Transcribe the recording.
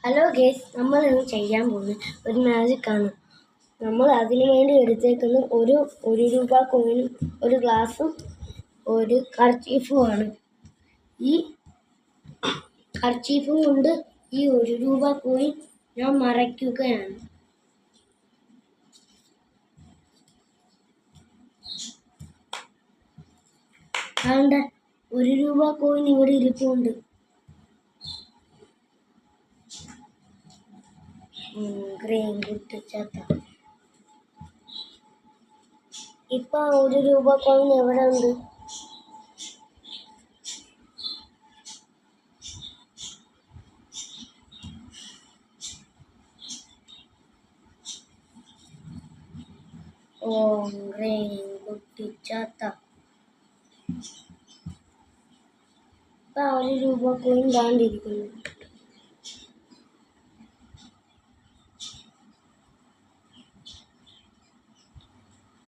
Hello guys, നമ്മൾ ഇന്ന് ചെയ്യാൻ പോകുന്നത് ഒരു മാജിക്കാണ്. നമ്മൾ അതിനു വേണ്ടി എടുത്തേക്കുന്ന ഒരു രൂപ കോയിനും ഒരു ഗ്ലാസും ഒരു കർച്ചീഫുമാണ്. ഈ കർച്ചീഫും കൊണ്ട് ഈ ഒരു രൂപ കോയിൻ ഞാൻ മറയ്ക്കുകയാണ്. അതുകൊണ്ട് ഒരു രൂപ കോയിൻ ഇവിടെ ഇരിപ്പുണ്ട്. ഗ്രീൻ കുട്ടിച്ചാത്ത. ഇപ്പൊ ഒരു രൂപ കോയിൻ എവിടെ ഉണ്ട്? ഗ്രീൻ കുട്ടിച്ചാത്ത. ഇപ്പൊ ഒരു രൂപ കോയിൻ താണ്ടിരിക്കുന്നു.